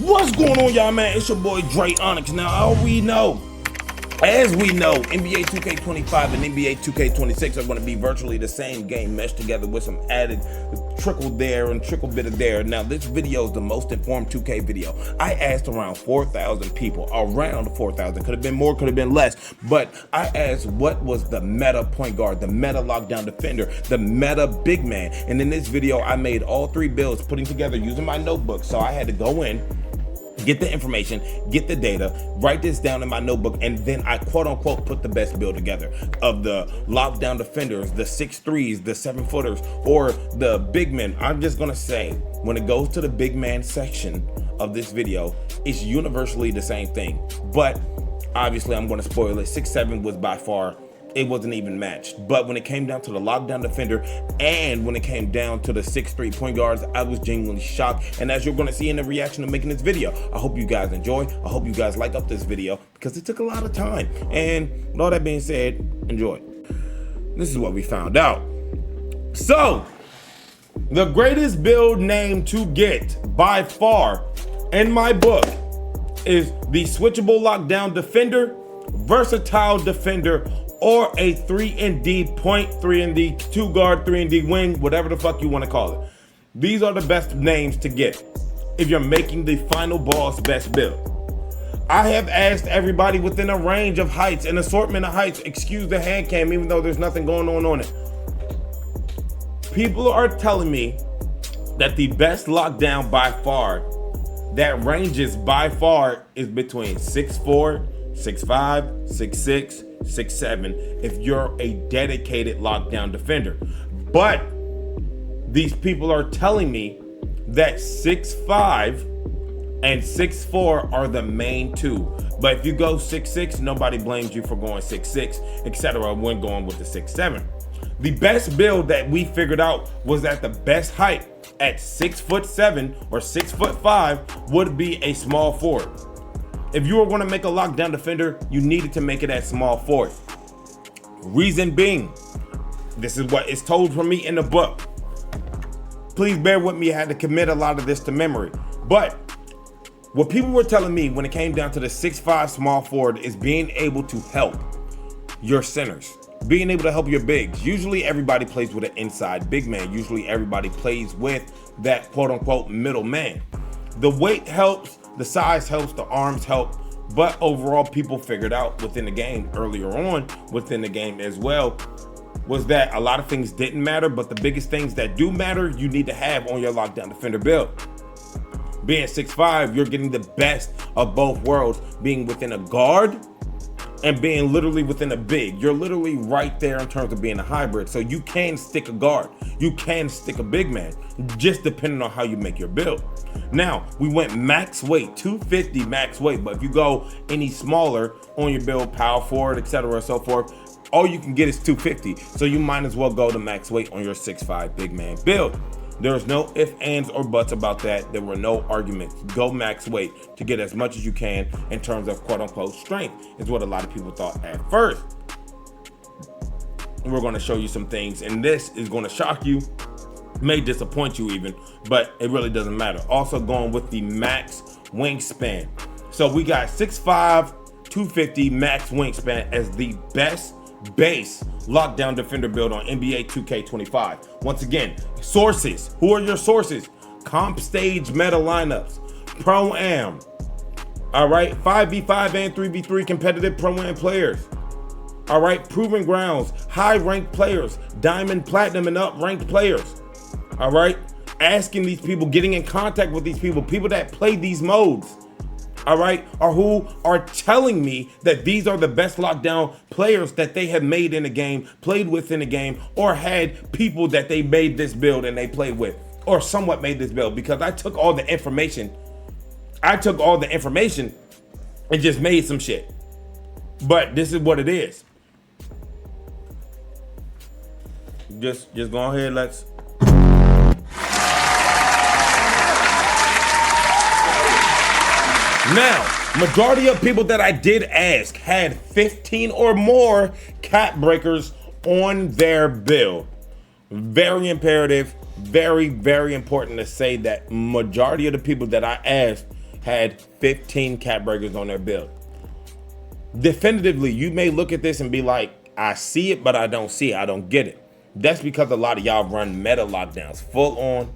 What's going on, y'all, man? It's your boy Dre Onyx. Now, as we know, NBA 2K25 and NBA 2K26 are going to be virtually the same game meshed together with some added trickle there and trickle bit of there. Now, this video is the most informed 2K video. I asked around 4,000 people, around 4,000. Could have been more, could have been less. But I asked what was the meta point guard, the meta lockdown defender, the meta big man. And in this video, I made all three builds, putting together using my notebook. So I had to go in, get the information, get the data, write this down in my notebook, and then I quote unquote put the best build together of the lockdown defenders, the 6'3s, the 7-footers, or the big men. I'm just gonna say, when it goes to the big man section of this video, it's universally the same thing. But obviously I'm gonna spoil it. 6'7 was by far, it wasn't even matched. But when it came down to the lockdown defender and when it came down to the 6'3 point guards, I was genuinely shocked. And as you're gonna see in the reaction of making this video, I hope you guys enjoy. I hope you guys like up this video because it took a lot of time. And with all that being said, enjoy. This is what we found out. So, the greatest build name to get by far in my book is the switchable lockdown defender, versatile defender, or a 3-and-D point, 3-and-D 2-guard, 3-and-D wing, whatever the fuck you want to call it. These are the best names to get if you're making the final boss best build. I have asked everybody within a range of heights, an assortment of heights, excuse the hand cam, even though there's nothing going on it. People are telling me that the best lockdown by far, that ranges by far, is between 6'4", 6'5", 6'6", 6'7", if you're a dedicated lockdown defender. But these people are telling me that 6'5" and 6'4" are the main two. But if you go 6'6", nobody blames you for going 6'6", etc. when going with the 6'7". The best build that we figured out was that the best height at 6'7" or 6'5" would be a small forward. If you were going to make a lockdown defender, you needed to make it at small forward. Reason being, this is what is told from me in the book. Please bear with me, I had to commit a lot of this to memory. But what people were telling me when it came down to the 6'5" small forward is being able to help your centers, being able to help your bigs. Usually everybody plays with an inside big man. Usually everybody plays with that quote unquote middle man. The weight helps, the size helps, the arms help, but overall people figured out within the game, earlier on within the game as well, was that a lot of things didn't matter, but the biggest things that do matter, you need to have on your lockdown defender build. Being 6'5", you're getting the best of both worlds, being within a guard and being literally within a big. You're literally right there in terms of being a hybrid. So you can stick a guard, you can stick a big man, just depending on how you make your build. Now, we went max weight, 250 max weight, but if you go any smaller on your build, power forward, etc. so forth, all you can get is 250. So you might as well go to max weight on your 6'5" big man build. There's no ifs, ands, or buts about that. There were no arguments. Go max weight to get as much as you can in terms of quote unquote strength, is what a lot of people thought at first. We're going to show you some things, and this is going to shock you, may disappoint you even, but it really doesn't matter. Also going with the max wingspan. So we got 6'5", 250 max wingspan as the best base lockdown defender build on NBA 2K25. Once again, sources. Who are your sources? Comp stage meta lineups, Pro-Am. All right, 5v5 and 3v3 competitive Pro-Am players. All right, proven grounds, high ranked players, diamond, platinum, and up ranked players. All right, asking these people, getting in contact with these people, people that play these modes. All right, or who are telling me that these are the best lockdown players that they have made in the game, played with in the game, or had people that they made this build and they played with, or somewhat made this build. Because I took all the information, and just made some shit. But this is what it is. Just go ahead, let's. Now, majority of people that I did ask had 15 or more cap breakers on their build. Very imperative, very, very important to say that majority of the people that I asked had 15 cap breakers on their build. Definitively, you may look at this and be like, I see it, but I don't see it. I don't get it. That's because a lot of y'all run meta lockdowns full on.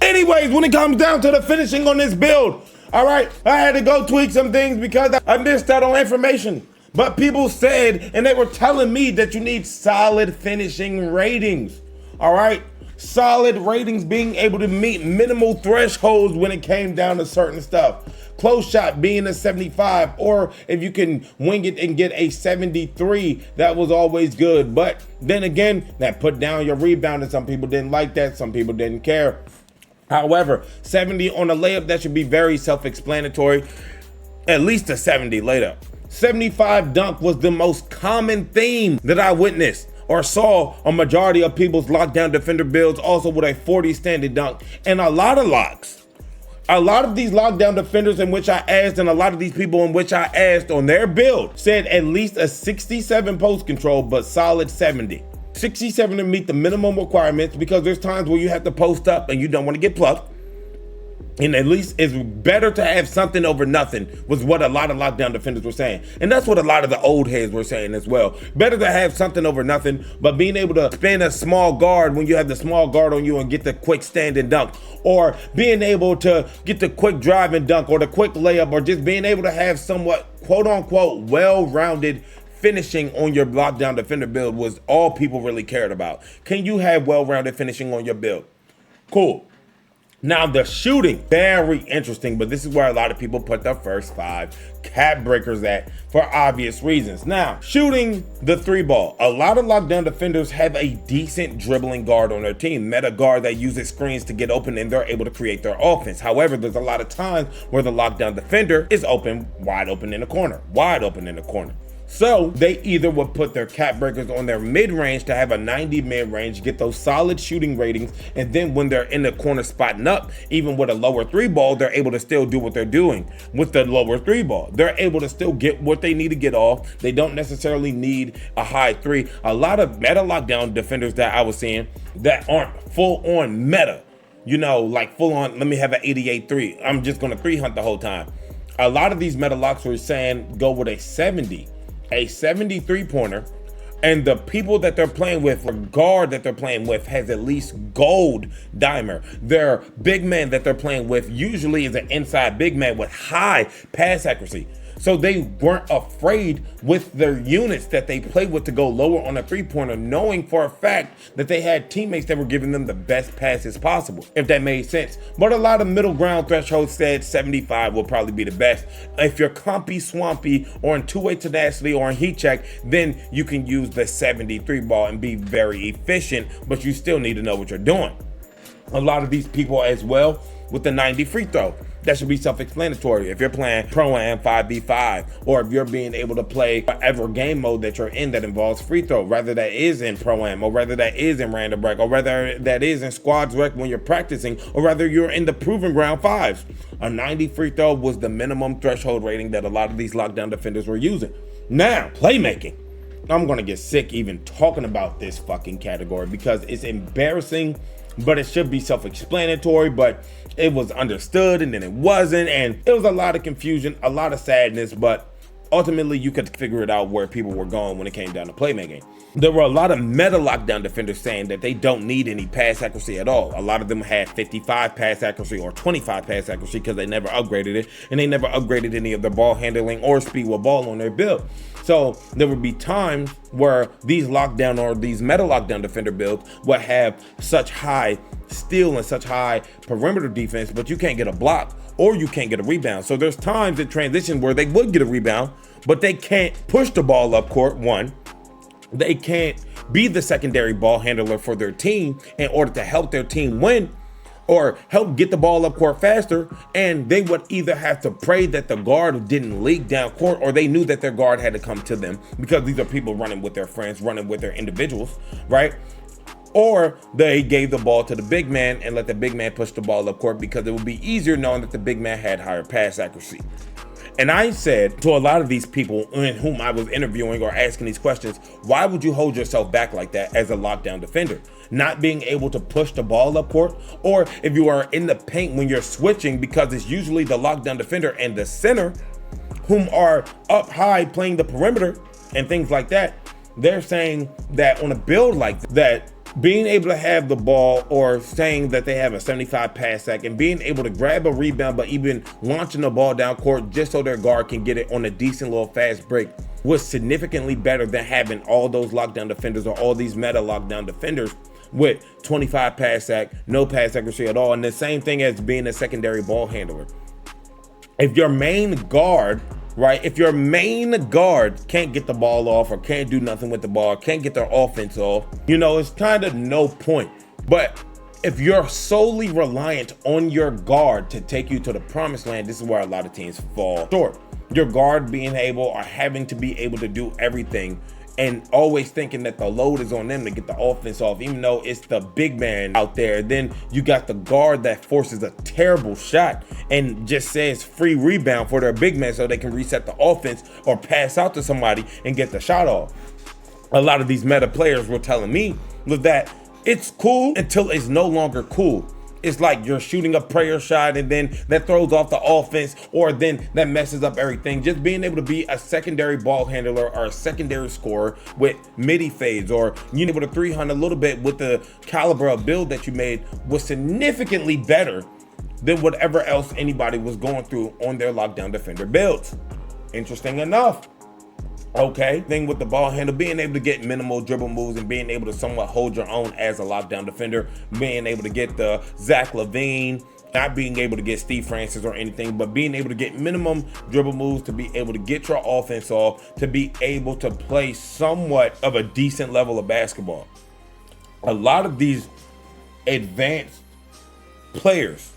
Anyways, when it comes down to the finishing on this build, all right, I had to go tweak some things because I missed out on information. But people said, and they were telling me that you need solid finishing ratings, all right? Solid ratings, being able to meet minimal thresholds when it came down to certain stuff. Close shot being a 75, or if you can wing it and get a 73, that was always good. But then again, that put down your rebound, and some people didn't like that, some people didn't care. However, 70 on a layup, that should be very self-explanatory. At least a 70 layup. 75 dunk was the most common theme that I witnessed or saw a majority of people's lockdown defender builds, also with a 40 standing dunk and a lot of locks. A lot of these lockdown defenders in which I asked, and a lot of these people in which I asked on their build, said at least a 67 post control, but solid 70. 67 to meet the minimum requirements, because there's times where you have to post up and you don't want to get plucked. And at least it's better to have something over nothing, was what a lot of lockdown defenders were saying. And that's what a lot of the old heads were saying as well. Better to have something over nothing, but being able to spin a small guard when you have the small guard on you and get the quick stand and dunk, or being able to get the quick drive and dunk, or the quick layup, or just being able to have somewhat quote unquote well-rounded finishing on your lockdown defender build was all people really cared about. Can you have well-rounded finishing on your build? Cool. Now the shooting, very interesting, but this is where a lot of people put their first 5 cap breakers at for obvious reasons. Now, shooting the 3 ball. A lot of lockdown defenders have a decent dribbling guard on their team, meta guard that uses screens to get open and they're able to create their offense. However, there's a lot of times where the lockdown defender is wide open in the corner. So they either would put their cap breakers on their mid-range to have a 90 mid-range, get those solid shooting ratings, and then when they're in the corner spotting up, even with a lower 3 ball, they're able to still do what they're doing with the lower 3 ball. They're able to still get what they need to get off. They don't necessarily need a high 3. A lot of meta lockdown defenders that I was seeing that aren't full-on meta, you know, like full-on, let me have an 88-3. I'm just going to 3 hunt the whole time. A lot of these meta locks were saying go with a 70. A 73 pointer, and the people that they're playing with, or guard that they're playing with, has at least gold dimer. Their big man that they're playing with usually is an inside big man with high pass accuracy. So they weren't afraid with their units that they played with to go lower on a 3-pointer, knowing for a fact that they had teammates that were giving them the best passes possible, if that made sense. But a lot of middle ground thresholds said 75 will probably be the best. If you're compy, swampy, or in two-way tenacity, or in heat check, then you can use the 73 ball and be very efficient, but you still need to know what you're doing. A lot of these people as well with the 90 free throw. That should be self-explanatory. If you're playing Pro-Am 5v5, or if you're being able to play whatever game mode that you're in that involves free throw, whether that is in Pro-Am, or whether that is in Random Break, or whether that is in Squads Rec when you're practicing, or whether you're in the Proving Ground 5s. A 90 free throw was the minimum threshold rating that a lot of these lockdown defenders were using. Now, playmaking. I'm gonna get sick even talking about this fucking category because it's embarrassing, but it should be self-explanatory, but it was understood and then it wasn't, and it was a lot of confusion, a lot of sadness, but ultimately you could figure it out where people were going when it came down to playmaking. There were a lot of meta lockdown defenders saying that they don't need any pass accuracy at all. A lot of them had 55 pass accuracy or 25 pass accuracy because they never upgraded it, and they never upgraded any of their ball handling or speed with ball on their build. So there would be times where these lockdown or these meta lockdown defender builds would have such high steal and such high perimeter defense, but you can't get a block or you can't get a rebound. So there's times in transition where they would get a rebound, but they can't push the ball up court, one. They can't be the secondary ball handler for their team in order to help their team win or help get the ball up court faster, and they would either have to pray that the guard didn't leak down court, or they knew that their guard had to come to them because these are people running with their friends, running with their individuals, right? Or they gave the ball to the big man and let the big man push the ball up court because it would be easier knowing that the big man had higher pass accuracy. And I said to a lot of these people in whom I was interviewing or asking these questions, why would you hold yourself back like that as a lockdown defender? Not being able to push the ball up court, or if you are in the paint when you're switching, because it's usually the lockdown defender and the center whom are up high playing the perimeter and things like that. They're saying that on a build like that, being able to have the ball, or saying that they have a 75 pass sack and being able to grab a rebound, but even launching the ball down court just so their guard can get it on a decent little fast break, was significantly better than having all those lockdown defenders or all these meta lockdown defenders with 25 pass sack, no pass accuracy at all. And the same thing as being a secondary ball handler. If your main guard, right? If your main guard can't get the ball off, or can't do nothing with the ball, can't get their offense off, it's kind of no point. But if you're solely reliant on your guard to take you to the promised land, this is where a lot of teams fall short. Your guard being able, or having to be able to do everything, and always thinking that the load is on them to get the offense off, even though it's the big man out there. Then you got the guard that forces a terrible shot and just says free rebound for their big man so they can reset the offense or pass out to somebody and get the shot off. A lot of these meta players were telling me was that it's cool until it's no longer cool. It's like you're shooting a prayer shot and then that throws off the offense, or then that messes up everything. Just being able to be a secondary ball handler or a secondary scorer with midi fades, or you able to 300 a little bit with the caliber of build that you made, was significantly better than whatever else anybody was going through on their lockdown defender builds. Interesting enough. Okay, thing with the ball handle, being able to get minimal dribble moves and being able to somewhat hold your own as a lockdown defender, being able to get the Zach LaVine, not being able to get Steve Francis or anything, but being able to get minimum dribble moves to be able to get your offense off, to be able to play somewhat of a decent level of basketball. A lot of these advanced players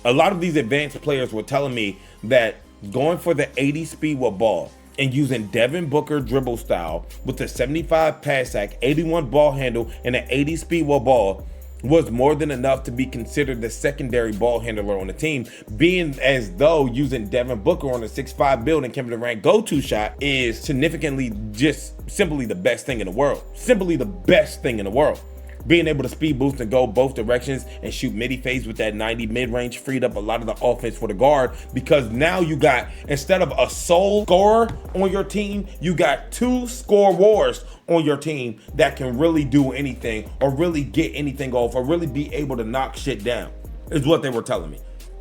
were telling me that going for the 80 speed with ball and using Devin Booker dribble style with the 75 pass sack, 81 ball handle, and an 80 speed with ball was more than enough to be considered the secondary ball handler on the team, being as though using Devin Booker on a 6'5" build and Kevin Durant go-to shot is significantly just simply the best thing in the world. Simply the best thing in the world. Being able to speed boost and go both directions and shoot midi fades with that 90 mid-range freed up a lot of the offense for the guard, because now you got, instead of a sole scorer on your team, you got two scorers on your team that can really do anything or really get anything off or really be able to knock shit down, is what they were telling me.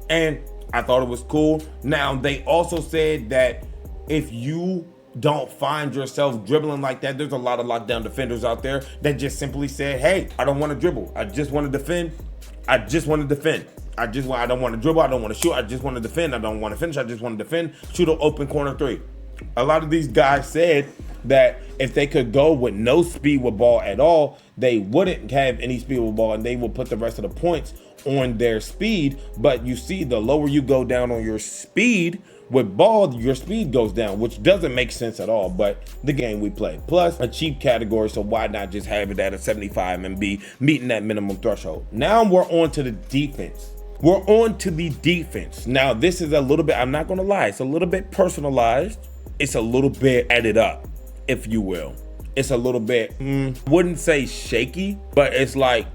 And I thought it was cool. Now, they also said that if you don't find yourself dribbling like that, there's a lot of lockdown defenders out there that just simply said, hey, I don't want to dribble. I just want to defend. I don't want to dribble. I don't want to shoot. I just want to defend. I don't want to finish. I just want to defend. Shoot an open corner three. A lot of these guys said that if they could go with no speed with ball at all, they wouldn't have any speed with ball and they will put the rest of the points on their speed. But you see, the lower you go down on your speed with ball, your speed goes down, which doesn't make sense at all, but the game we play. Plus, a cheap category, so why not just have it at a 75 and be meeting that minimum threshold? Now we're on to the defense. Now, this is a little bit, I'm not gonna lie, it's a little bit personalized. It's a little bit added up, if you will. It's a little bit, wouldn't say shaky, but it's like,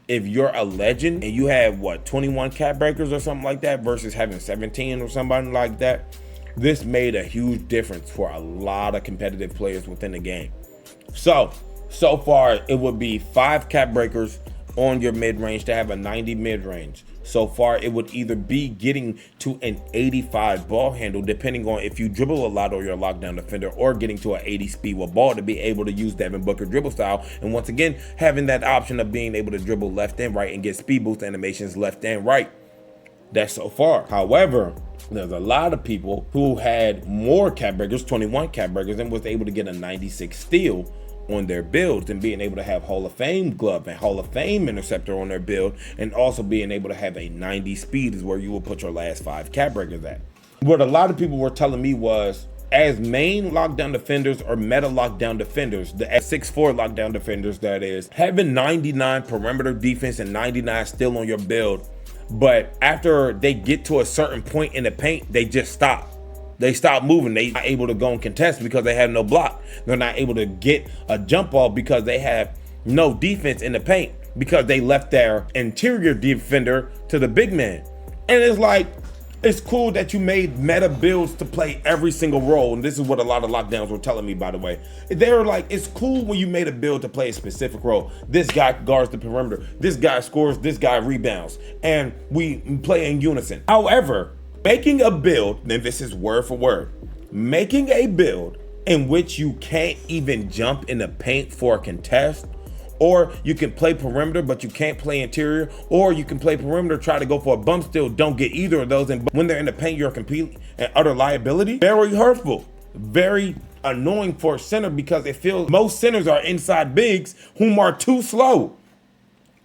if you're a legend and you have 21 cap breakers or something like that versus having 17 or somebody like that, this made a huge difference for a lot of competitive players within the game. So far it would be 5 cap breakers on your mid-range to have a 90 mid-range. So far it would either be getting to an 85 ball handle, depending on if you dribble a lot or you're a lockdown defender, or getting to an 80 speed with ball to be able to use Devin Booker dribble style. And once again, having that option of being able to dribble left and right and get speed boost animations left and right. That's so far. However, there's a lot of people who had more cap breakers, 21 cap breakers, and was able to get a 96 steal on their builds, and being able to have Hall of Fame glove and Hall of Fame interceptor on their build, and also being able to have a 90 speed is where you will put your last 5 cap breakers at. What a lot of people were telling me was, as main lockdown defenders or meta lockdown defenders, the 6'4" lockdown defenders, that is, having 99 perimeter defense and 99 still on your build, but after they get to a certain point in the paint, they just stop. They stop moving. They not able to go and contest because they have no block. They're not able to get a jump off because they have no defense in the paint because they left their interior defender to the big man. And it's like, it's cool that you made meta builds to play every single role. And this is what a lot of lockdowns were telling me, by the way. They were like, it's cool when you made a build to play a specific role. This guy guards the perimeter. This guy scores. This guy rebounds. And we play in unison. However, making a build, and this is word for word, making a build in which you can't even jump in the paint for a contest, or you can play perimeter, but you can't play interior, or you can play perimeter, try to go for a bump steal, don't get either of those. And when they're in the paint, you're a complete and utter liability. Very hurtful, very annoying for a center because it feels most centers are inside bigs whom are too slow.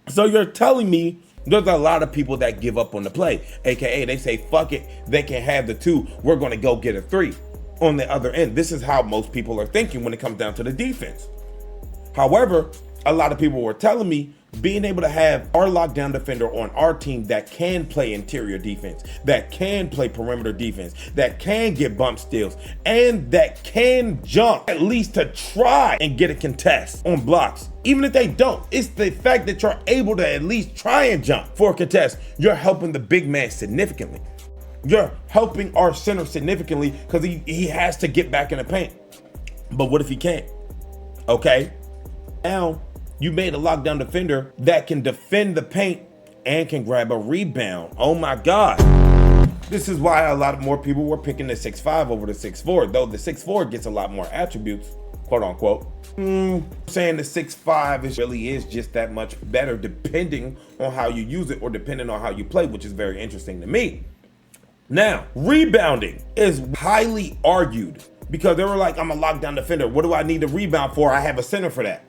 So you're telling me there's a lot of people that give up on the play, AKA they say, fuck it, they can have the two, we're gonna go get a three on the other end. This is how most people are thinking when it comes down to the defense. However, a lot of people were telling me being able to have our lockdown defender on our team that can play interior defense, that can play perimeter defense, that can get bump steals, and that can jump at least to try and get a contest on blocks. Even if they don't, it's the fact that you're able to at least try and jump for a contest. You're helping the big man significantly. You're helping our center significantly because he has to get back in the paint. But what if he can't? Okay, now you made a lockdown defender that can defend the paint and can grab a rebound. Oh my God. This is why a lot more people were picking the 6'5" over the 6'4", though the 6'4" gets a lot more attributes, quote unquote. Saying the 6'5" really is just that much better depending on how you use it or depending on how you play, which is very interesting to me. Now, rebounding is highly argued because they were like, I'm a lockdown defender. What do I need to rebound for? I have a center for that.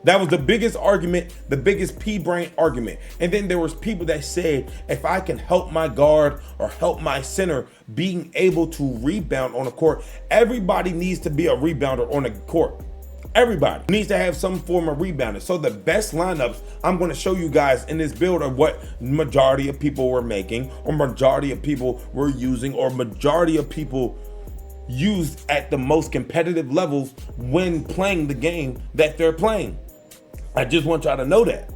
That was the biggest argument, the biggest P-brain argument. And then there was people that said, if I can help my guard or help my center being able to rebound on the court, everybody needs to be a rebounder on the court. Everybody needs to have some form of rebounder. So the best lineups I'm going to show you guys in this build are what majority of people were making, or majority of people were using, or majority of people used at the most competitive levels when playing the game that they're playing. I just want y'all to know that.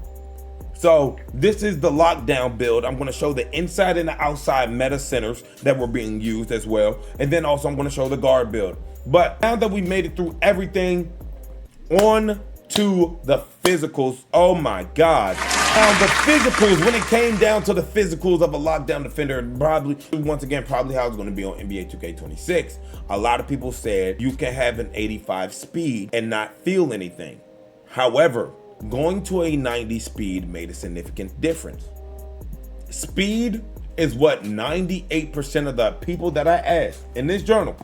So this is the lockdown build. I'm going to show the inside and the outside meta centers that were being used as well. And then also I'm going to show the guard build. But now that we made it through everything, on to the physicals. Oh my God. Now the physicals, when it came down to the physicals of a lockdown defender, probably how it's going to be on NBA 2K26. A lot of people said you can have an 85 speed and not feel anything. However, going to a 90 speed made a significant difference. Speed is what 98% of the people that I asked in this journal,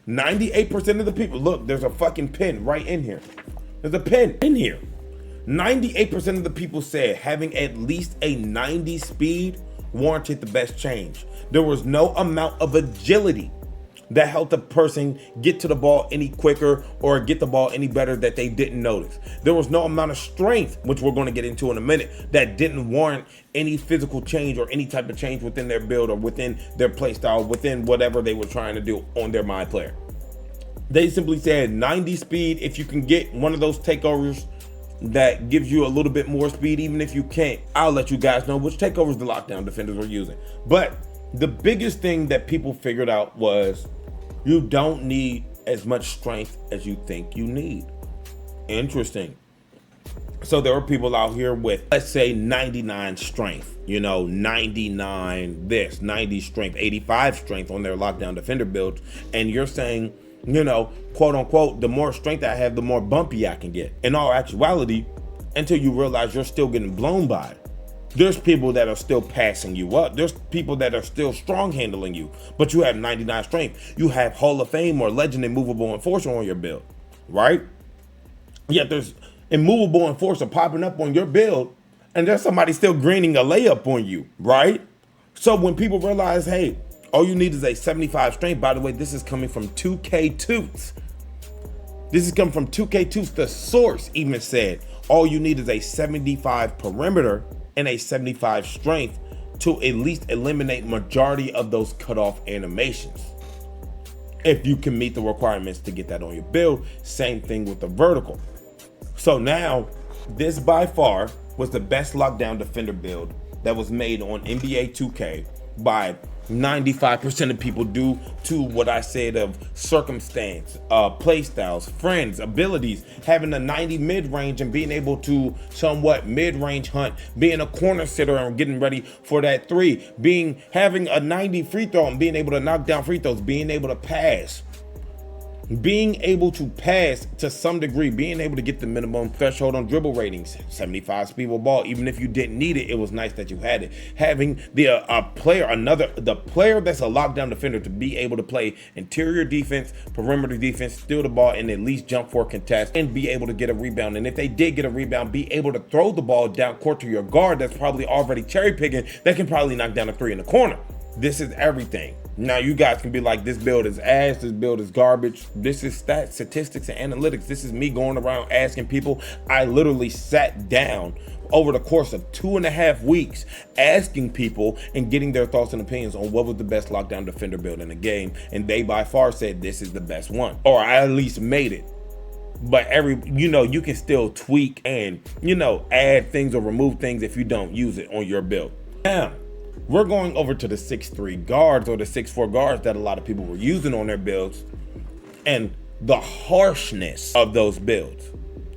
98% of the people, look, there's a fucking pin right in here. There's a pin in here. 98% of the people said having at least a 90 speed warranted the best change. There was no amount of agility that helped a person get to the ball any quicker or get the ball any better that they didn't notice. There was no amount of strength, which we're going to get into in a minute, that didn't warrant any physical change or any type of change within their build or within their play style, within whatever they were trying to do on their mind player. They simply said 90 speed. If you can get one of those takeovers that gives you a little bit more speed, even if you can't, I'll let you guys know which takeovers the lockdown defenders were using. But the biggest thing that people figured out was you don't need as much strength as you think you need. Interesting. So there were people out here with, let's say, 99 strength, 99 this, 90 strength, 85 strength on their lockdown defender builds. And you're saying, quote unquote, the more strength I have, the more bumpy I can get. In all actuality, until you realize you're still getting blown by it. There's people that are still passing you up. There's people that are still strong handling you, but you have 99 strength. You have Hall of Fame or Legend Immovable Enforcer on your build, right? Yet there's Immovable Enforcer popping up on your build, and there's somebody still greening a layup on you, right? So when people realize, hey, all you need is a 75 strength. By the way, this is coming from 2K Toots. This is coming from 2K Toots. The source even said, all you need is a 75 perimeter and a 75 strength to at least eliminate majority of those cutoff animations. if you can meet the requirements to get that on your build. Same thing with the vertical. So now, this by far was the best lockdown defender build that was made on NBA 2K by 95% of people due to what I said of circumstance, play styles, friends, abilities, having a 90 mid-range and being able to somewhat mid-range hunt, being a corner sitter and getting ready for that three, having a 90 free throw and being able to knock down free throws, being able to pass. Being able to pass to some degree, being able to get the minimum threshold on dribble ratings, 75 speed with ball. Even if you didn't need it, it was nice that you had it. Having the player that's a lockdown defender to be able to play interior defense, perimeter defense, steal the ball, and at least jump for a contest and be able to get a rebound. And if they did get a rebound, be able to throw the ball down court to your guard that's probably already cherry picking, that can probably knock down a three in the corner. This is everything. Now you guys can be like, this build is ass, this build is garbage. This is stats, statistics, and analytics. This is me going around asking people. I literally sat down over the course of 2.5 weeks asking people and getting their thoughts and opinions on what was the best lockdown defender build in the game. And they by far said this is the best one, or I at least made it. But you can still tweak and, add things or remove things if you don't use it on your build. Now, we're going over to the 6'3 guards or the 6'4 guards that a lot of people were using on their builds and the harshness of those builds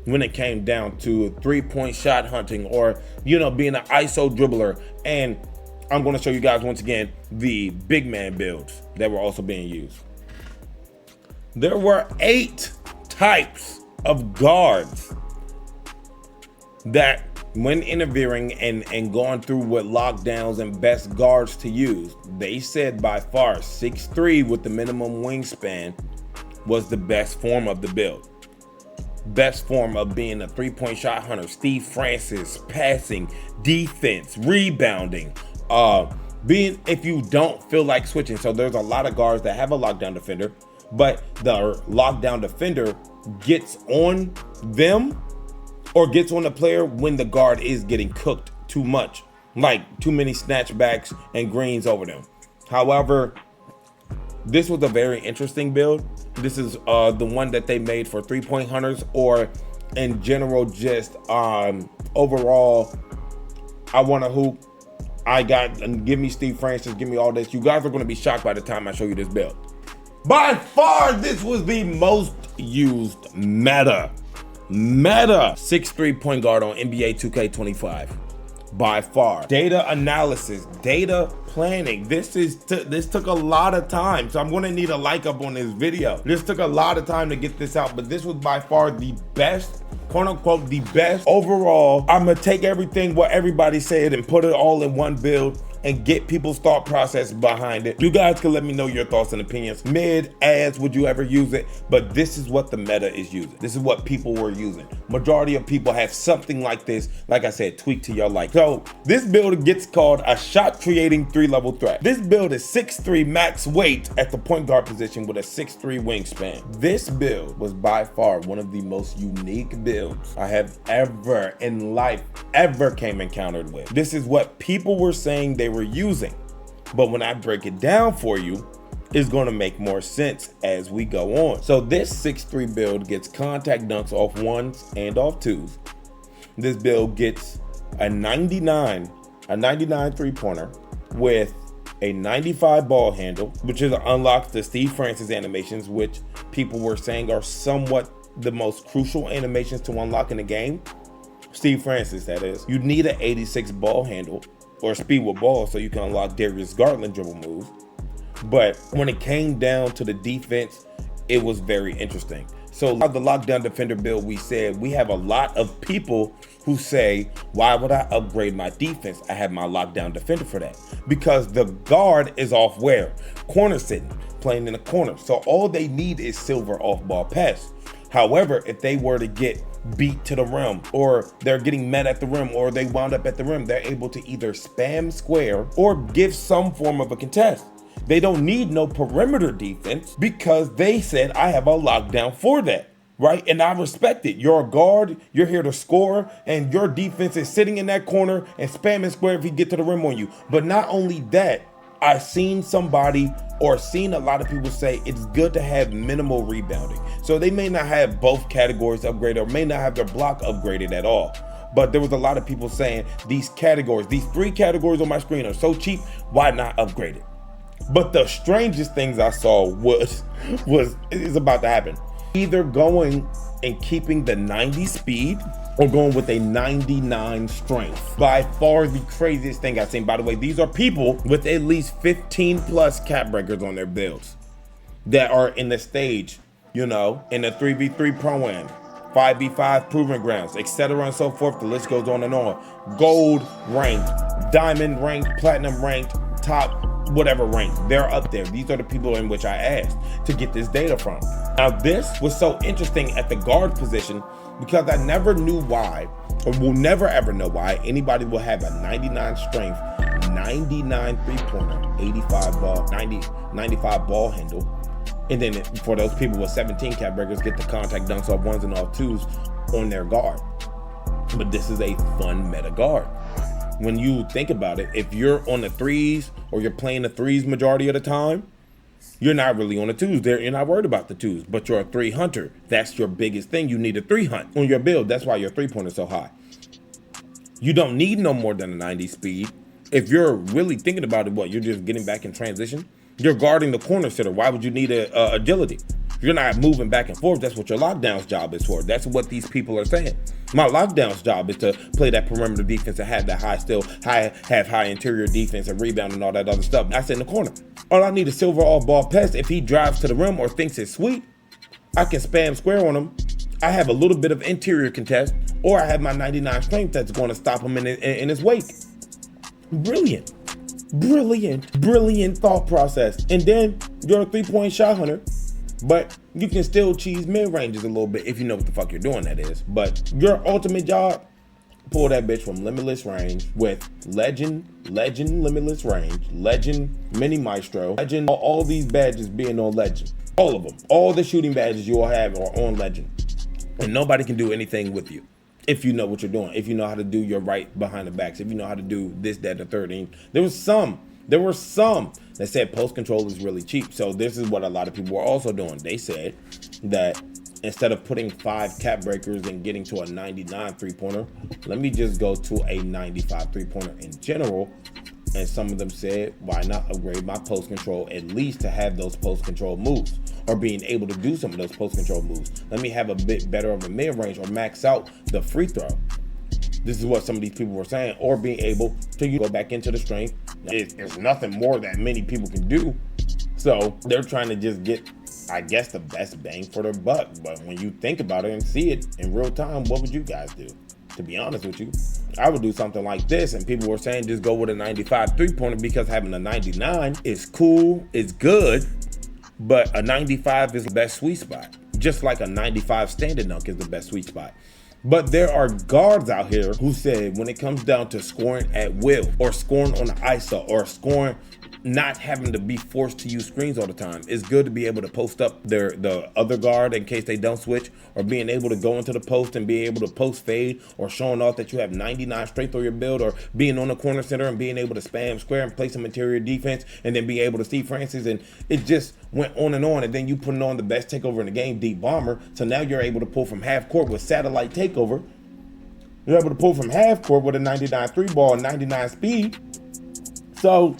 when it came down to 3-point shot hunting or, being an ISO dribbler. And I'm going to show you guys once again the big man builds that were also being used. There were 8 types of guards that, when interviewing and going through what lockdowns and best guards to use, they said by far 6'3 with the minimum wingspan was the best form of the build. Best form of being a 3-point shot hunter. Steve Francis, passing, defense, rebounding, if you don't feel like switching. So there's a lot of guards that have a lockdown defender, but the lockdown defender gets on them or gets on the player when the guard is getting cooked too much, like too many snatchbacks and greens over them. However, this was a very interesting build. This is the one that they made for 3-point hunters, or in general, just overall, I want to hoop. Give me Steve Francis, give me all this. You guys are going to be shocked by the time I show you this build. By far, this was the most used meta 6'3 point guard on NBA 2K25 by far. Data analysis, data planning. This took a lot of time, so I'm going to need a like up on this video. This took a lot of time to get this out, but this was by far the best, quote unquote, the best overall. I'm going to take everything what everybody said and put it all in one build and get people's thought process behind it. You guys can let me know your thoughts and opinions. Mid, ads, would you ever use it? But this is what the meta is using. This is what people were using. Majority of people have something like this, like I said, tweak to your like. So this build gets called a shot creating 3-level threat. This build is 6'3 max weight at the point guard position with a 6'3 wingspan. This build was by far one of the most unique builds I have ever in life came encountered with. This is what people were saying they were using, but when I break it down for you, it's going to make more sense as we go on. So this 6'3 build gets contact dunks off ones and off twos. This build gets a 99 3-pointer with a 95 ball handle, which unlocks the Steve Francis animations, which people were saying are somewhat the most crucial animations to unlock in the game. Steve Francis, that is. You need an 86 ball handle or speed with ball so you can unlock Darius Garland dribble moves. But when it came down to the defense, it was very interesting. So the lockdown defender build, we said we have a lot of people who say, why would I upgrade my defense? I have my lockdown defender for that. Because the guard is off where? Corner sitting, playing in the corner. So all they need is silver off ball pass. However, if they were to get beat to the rim, or they're getting met at the rim, or they wound up at the rim, they're able to either spam square or give some form of a contest. They don't need no perimeter defense because they said, I have a lockdown for that, right? And I respect it. You're a guard, you're here to score, and your defense is sitting in that corner and spamming square if you get to the rim on you. But not only that, I've seen somebody or seen a lot of people say it's good to have minimal rebounding. So they may not have both categories upgraded or may not have their block upgraded at all. But there was a lot of people saying these categories, these 3 categories on my screen are so cheap, why not upgrade it? But the strangest things I saw is about to happen. Either going and keeping the 90 speed or going with a 99 strength. By far the craziest thing I've seen. By the way, these are people with at least 15 plus cap breakers on their builds that are in the stage, you know, in the 3v3 Pro-Am, 5v5 Proving Grounds, etc. and so forth. The list goes on and on. Gold ranked, diamond ranked, platinum ranked, top whatever rank, they're up there. These are the people in which I asked to get this data from. Now this was so interesting at the guard position because I never knew why, or will never ever know why, anybody will have a 99 strength, 99 3-pointer, 95 ball handle, and then for those people with 17 cap breakers, get the contact dunks off ones and off twos on their guard. But this is a fun meta guard. When you think about it, if you're on the threes or you're playing the threes majority of the time, you're not really on the twos. You're not worried about the twos, but you're a 3 hunter. That's your biggest thing. You need a 3 hunt on your build. That's why your 3-pointer is so high. You don't need no more than a 90 speed. If you're really thinking about it, you're just getting back in transition. You're guarding the corner sitter. Why would you need agility? You're not moving back and forth. That's what your lockdown's job is for. That's what these people are saying. My lockdown's job is to play that perimeter defense and have that high interior defense and rebound and all that other stuff. I sit in the corner. All I need is silver off-ball pass. If he drives to the rim or thinks it's sweet, I can spam square on him. I have a little bit of interior contest, or I have my 99 strength that's going to stop him in his wake. Brilliant thought process. And then you're a 3-point shot hunter. But you can still cheese mid-ranges a little bit if you know what the fuck you're doing, that is. But your ultimate job, pull that bitch from limitless range with legend limitless range, legend mini maestro, legend, all these badges being on legend. All of them. All the shooting badges you will have are on legend. And nobody can do anything with you if you know what you're doing. If you know how to do your right behind the backs. If you know how to do this, that, the third. And there were some that said post control is really cheap. So this is what a lot of people were also doing. They said that instead of putting 5 cap breakers and getting to a 99 3-pointer, let me just go to a 95 3-pointer in general. And some of them said, why not upgrade my post control at least to have those post control moves, or being able to do some of those post control moves. Let me have a bit better of a mid range or max out the free throw. This is what some of these people were saying, or being able to go back into the strength. It's nothing more that many people can do. So they're trying to just get, I guess, the best bang for their buck. But when you think about it and see it in real time, what would you guys do? To be honest with you, I would do something like this. And people were saying just go with a 95 3-pointer because having a 99 is cool, it's good, but a 95 is the best sweet spot. Just like a 95 standard dunk is the best sweet spot. But there are guards out here who said when it comes down to scoring at will, or scoring on the ISO, or scoring not having to be forced to use screens all the time, it's good to be able to post up the other guard in case they don't switch, or being able to go into the post and be able to post fade, or showing off that you have 99 strength on your build, or being on the corner center and being able to spam square and play some interior defense, and then be able to see Francis. And it just went on. And then you putting on the best takeover in the game, deep bomber. So now you're able to pull from half court with satellite takeover. You're able to pull from half court with a 99 3-ball and 99 speed. So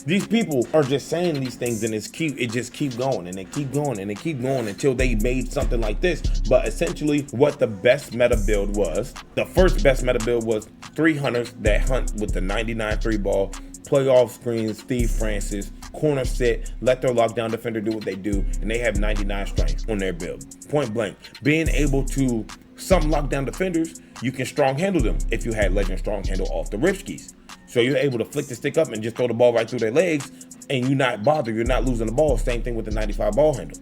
these people are just saying these things, and it just keep going, and they keep going, and they keep going until they made something like this. But essentially what the best meta build was, the first best meta build was 3 hunters that hunt with the 99 3-ball, playoff screens, Steve Francis, corner sit, let their lockdown defender do what they do, and they have 99 strength on their build. Point blank. Being able to, some lockdown defenders, you can strong handle them if you had legend strong handle off the ripskis. So you're able to flick the stick up and just throw the ball right through their legs, and you're not bothered, you're not losing the ball. Same thing with the 95 ball handle.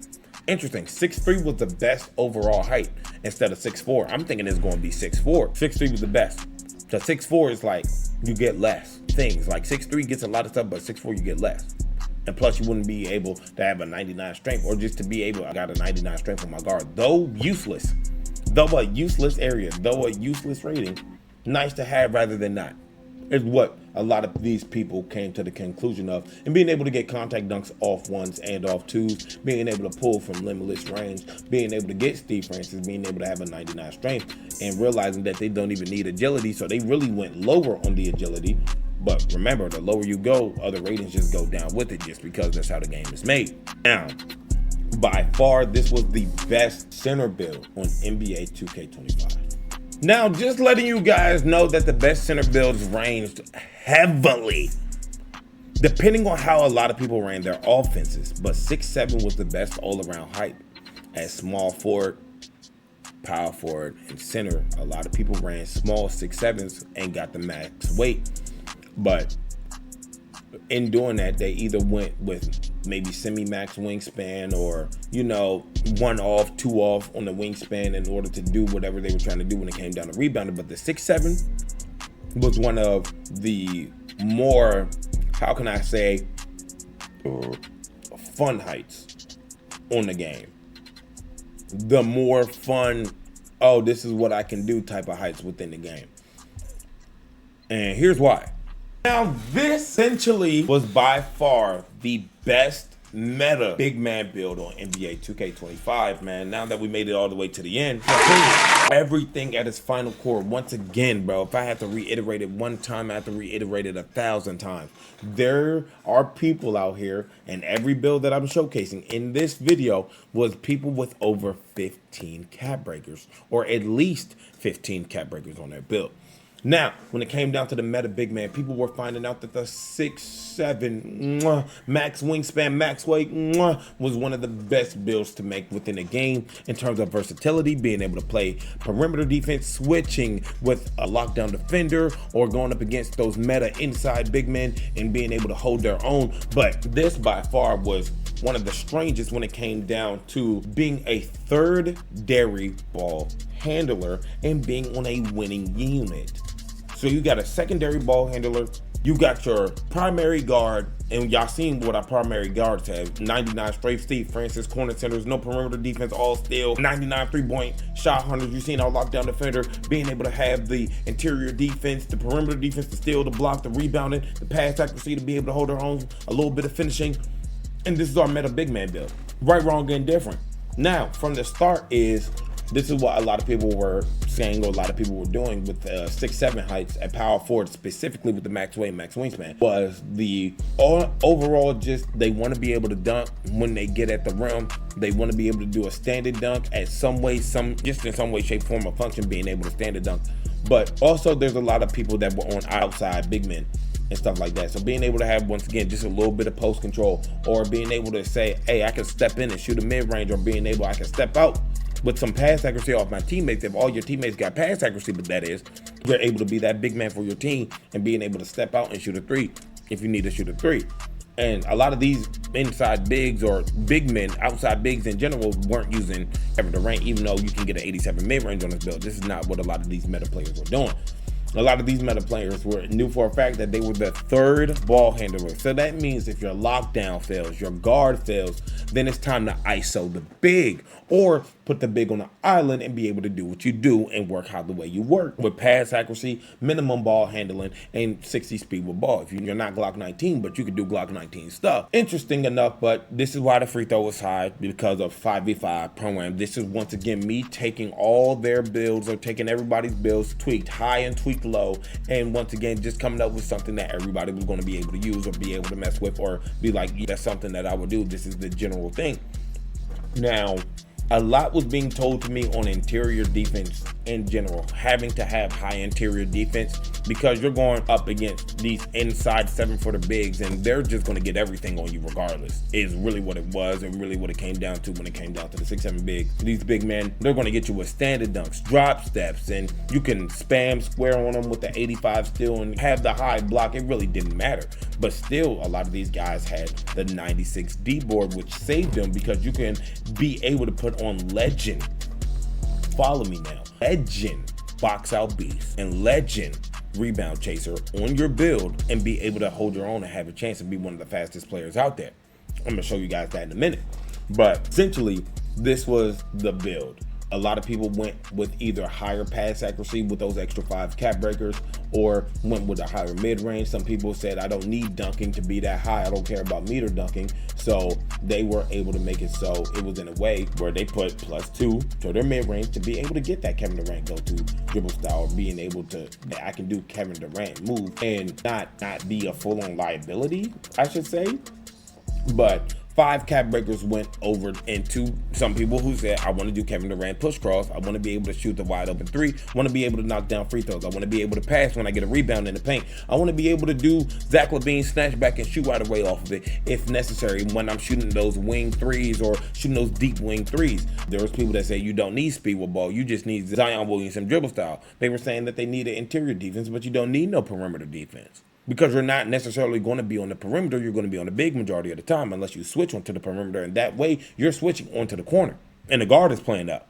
Interesting, 6'3" was the best overall height instead of 6'4". I'm thinking it's going to be 6'4". 6'3" was the best. So 6'4" is like, you get less things. Like 6'3" gets a lot of stuff, but 6'4" you get less. And plus you wouldn't be able to have a 99 strength, or just to be able, I got a 99 strength on my guard. Though useless, though a useless area, though a useless rating, nice to have rather than not. is what a lot of these people came to the conclusion of. And being able to get contact dunks off ones and off twos, being able to pull from limitless range, being able to get Steve Francis, being able to have a 99 strength, and realizing that they don't even need agility, so they really went lower on the agility. But remember, the lower you go, other ratings just go down with it, just because that's how the game is made. Now, by far, this was the best center build on NBA 2K25. Now, just letting you guys know that the best center builds ranged heavily, depending on how a lot of people ran their offenses. But 6'7" was the best all-around height. At small forward, power forward, and center, a lot of people ran small 6'7s and got the max weight. But in doing that, they either went with maybe semi-max wingspan, or, you know, 1 off, 2 off on the wingspan in order to do whatever they were trying to do when it came down to rebounding. But the 6'7" was one of the more, how can I say, fun heights on the game. The more fun, oh, this is what I can do type of heights within the game. And here's why. Now, this essentially was by far the best meta big man build on NBA 2K25, man. Now that we made it all the way to the end, everything at its final core. Once again, bro, if I have to reiterate it one time, I have to reiterate it 1,000 times. There are people out here, and every build that I'm showcasing in this video was people with over 15 cap breakers, or at least 15 cap breakers on their build. Now, when it came down to the meta big man, people were finding out that the 6'7" max wingspan, max weight was one of the best builds to make within the game in terms of versatility, being able to play perimeter defense, switching with a lockdown defender, or going up against those meta inside big men and being able to hold their own. But this by far was one of the strangest when it came down to being a third dairy ball handler and being on a winning unit. So you got a secondary ball handler, you got your primary guard, and y'all seen what our primary guards have. 99 straight Steve Francis, corner centers, no perimeter defense, all steal, 99 3-point shot hunters. You seen our lockdown defender being able to have the interior defense, the perimeter defense, the steal, the block, the rebounding, the pass accuracy to be able to hold our own, a little bit of finishing. And this is our meta big man build. Right, wrong, and different. Now, from the start this is what a lot of people were saying, or a lot of people were doing with 6'7" heights at power forward, specifically with the max weight, max wingspan, was the overall just they want to be able to dunk when they get at the rim. They want to be able to do a standard dunk at some way, just in some way, shape, form, or function, being able to standard dunk. But also there's a lot of people that were on outside big men and stuff like that. So being able to have, once again, just a little bit of post control, or being able to say, hey, I can step in and shoot a mid range, or being able, I can step out with some pass accuracy off my teammates. If all your teammates got pass accuracy, but that is, you're able to be that big man for your team and being able to step out and shoot a 3 if you need to shoot a 3. And a lot of these inside bigs, or big men, outside bigs in general, weren't using ever the range, even though you can get an 87 mid range on this build. This is not what a lot of these meta players were doing. A lot of these meta players knew for a fact that they were the third ball handler. So that means if your lockdown fails, your guard fails, then it's time to ISO the big, or put the big on the island and be able to do what you do and work how the way you work, with pass accuracy, minimum ball handling, and 60 speed with ball. If you're not Glock 19, but you can do Glock 19 stuff. Interesting enough, but this is why the free throw is high, because of 5v5 program. This is once again me taking all their builds, or taking everybody's builds, tweaked high and tweaked low, and once again just coming up with something that everybody was going to be able to use, or be able to mess with, or be like, yeah, that's something that I would do. This is the general thing. Now, a lot was being told to me on interior defense in general, having to have high interior defense, because you're going up against these inside 7-footer bigs, and they're just going to get everything on you regardless, is really what it was, and really what it came down to when it came down to the 6'7" bigs. These big men, they're going to get you with standard dunks, drop steps, and you can spam square on them with the 85 still and have the high block. It really didn't matter. But still, a lot of these guys had the 96 D board, which saved them, because you can be able to put on legend, follow me now, legend box out beast and legend rebound chaser on your build, and be able to hold your own and have a chance to be one of the fastest players out there. I'm gonna show you guys that in a minute. But essentially, this was the build. A lot of people went with either higher pass accuracy with those extra 5 cap breakers, or went with a higher mid-range. Some people said, I don't need dunking to be that high. I don't care about meter dunking. So they were able to make it so it was in a way where they put +2 to their mid-range to be able to get that Kevin Durant go-to dribble style, being able to, I can do Kevin Durant move and not be a full-on liability, I should say. But 5 cap breakers went over into some people who said, I want to do Kevin Durant push cross. I want to be able to shoot the wide open 3. I want to be able to knock down free throws. I want to be able to pass when I get a rebound in the paint. I want to be able to do Zach LaVine snatch back and shoot right away off of it if necessary when I'm shooting those wing 3s or shooting those deep wing 3s. There was people that say you don't need speed with ball. You just need Zion Williamson dribble style. They were saying that they needed interior defense, but you don't need no perimeter defense. Because you're not necessarily going to be on the perimeter, you're going to be on the big majority of the time unless you switch onto the perimeter, and that way you're switching onto the corner and the guard is playing up.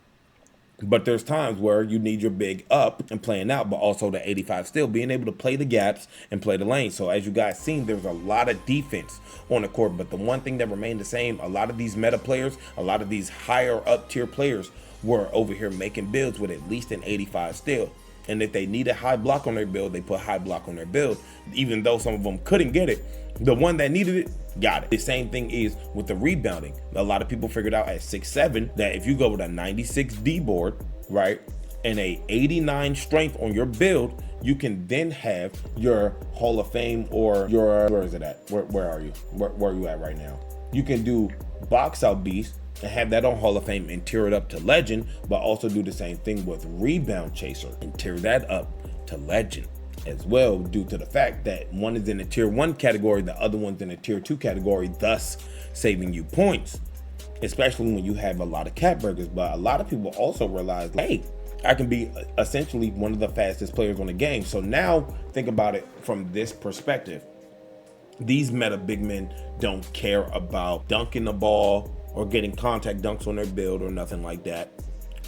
But there's times where you need your big up and playing out, but also the 85 still being able to play the gaps and play the lane. So as you guys seen, there's a lot of defense on the court, but the one thing that remained the same, a lot of these meta players, a lot of these higher up tier players were over here making builds with at least an 85 still. And if they need a high block on their build, they put high block on their build, even though some of them couldn't get it. The one that needed it, got it. The same thing is with the rebounding. A lot of people figured out at 6'7" that if you go with a 96 D board, right, and a 89 strength on your build, you can then have your Hall of Fame or your, where is it at? Where are you? Where are you at right now? You can do box out beast and have that on Hall of Fame and tear it up to legend, but also do the same thing with rebound chaser and tear that up to legend as well, due to the fact that one is in a tier 1 category, the other one's in a tier 2 category, thus saving you points, especially when you have a lot of cap breakers. But a lot of people also realize, hey, I can be essentially one of the fastest players on the game. So now think about it from this perspective. These meta big men don't care about dunking the ball or getting contact dunks on their build or nothing like that.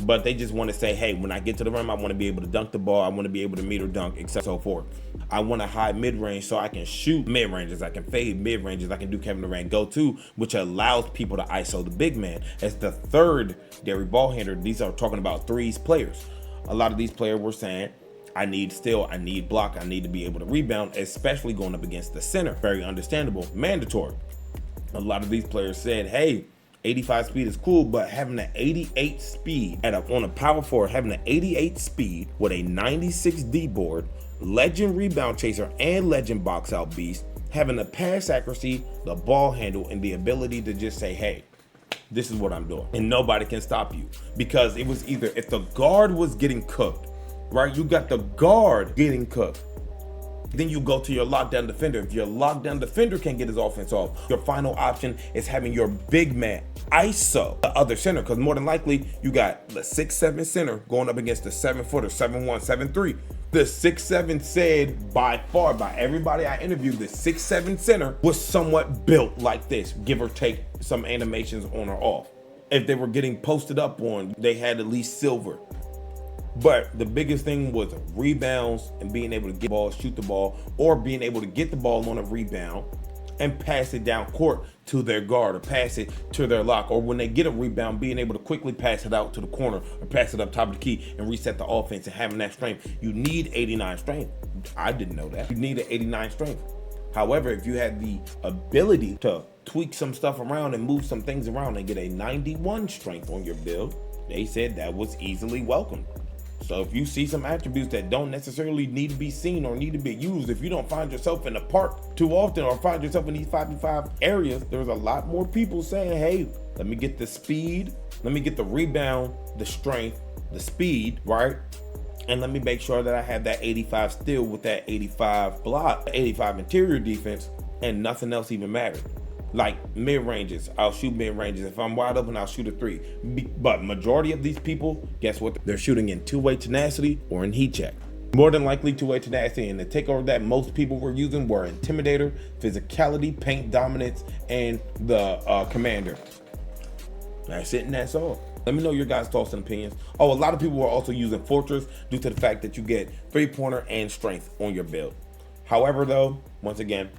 But they just want to say, hey, when I get to the rim, I want to be able to dunk the ball. I want to be able to meter dunk, etc. so forth. I want a high mid-range so I can shoot mid-ranges. I can fade mid-ranges. I can do Kevin Durant go-to, which allows people to ISO the big man. As the third dairy ball handler, these are talking about threes players. A lot of these players were saying, I need block. I need to be able to rebound, especially going up against the center. Very understandable, mandatory. A lot of these players said, hey, 85 speed is cool, but having an 88 speed on a power forward, having an 88 speed with a 96 D board, legend rebound chaser, and legend box out beast, having the pass accuracy, the ball handle, and the ability to just say, hey, this is what I'm doing, and nobody can stop you. Because it was either, if the guard was getting cooked, right, you got the guard getting cooked, then you go to your lockdown defender. If your lockdown defender can't get his offense off, your final option is having your big man ISO the other center, because more than likely you got the 6'7" center going up against the 7-footer, 7'1", 7'3". The 6'7" said by far, by everybody I interviewed, the 6'7" center was somewhat built like this, give or take some animations on or off. If they were getting posted up on, they had at least silver. But the biggest thing was rebounds and being able to get the ball, shoot the ball, or being able to get the ball on a rebound and pass it down court to their guard or pass it to their lock. Or when they get a rebound, being able to quickly pass it out to the corner or pass it up top of the key and reset the offense, and having that strength. You need 89 strength. I didn't know that. You need an 89 strength. However, if you had the ability to tweak some stuff around and move some things around and get a 91 strength on your build, they said that was easily welcomed. So if you see some attributes that don't necessarily need to be seen or need to be used, if you don't find yourself in the park too often or find yourself in these 5v5 areas, there's a lot more people saying, hey, let me get the speed, let me get the rebound, the strength, the speed, right? And let me make sure that I have that 85 still with that 85 block, 85 interior defense, and nothing else even matters. Like mid-ranges, I'll shoot mid-ranges. If I'm wide open, I'll shoot a 3. But majority of these people, guess what? They're shooting in two-way tenacity or in heat check. More than likely two-way tenacity, and the takeover that most people were using were intimidator, physicality, paint dominance, and the commander. That's it, and that's all. Let me know your guys' thoughts and opinions. Oh, a lot of people were also using fortress due to the fact that you get 3-pointer and strength on your build. However, though, once again,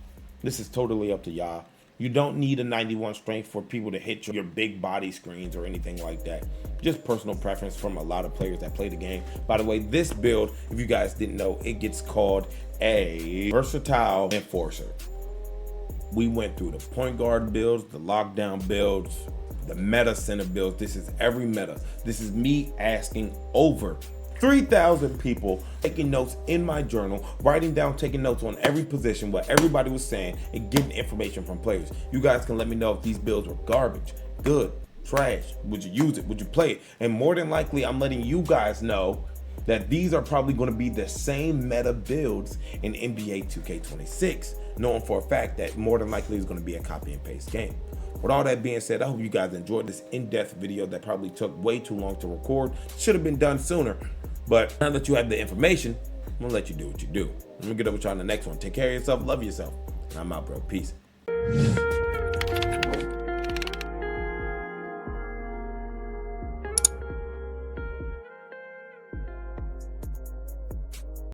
this is totally up to y'all. You don't need a 91 strength for people to hit your big body screens or anything like that. Just personal preference from a lot of players that play the game. By the way, this build, if you guys didn't know, it gets called a versatile enforcer. We went through the point guard builds, the lockdown builds, the meta center builds. This is every meta. This is me asking over 3,000 people, taking notes in my journal, writing down, taking notes on every position, what everybody was saying, and getting information from players. You guys can let me know if these builds were garbage, good, trash. Would you use it? Would you play it? And more than likely, I'm letting you guys know that these are probably going to be the same meta builds in NBA 2K26, knowing for a fact that more than likely is going to be a copy and paste game. With all that being said, I hope you guys enjoyed this in-depth video that probably took way too long to record. Should have been done sooner. But now that you have the information, I'm going to let you do what you do. I'm going to get up with y'all in the next one. Take care of yourself. Love yourself. And I'm out, bro. Peace.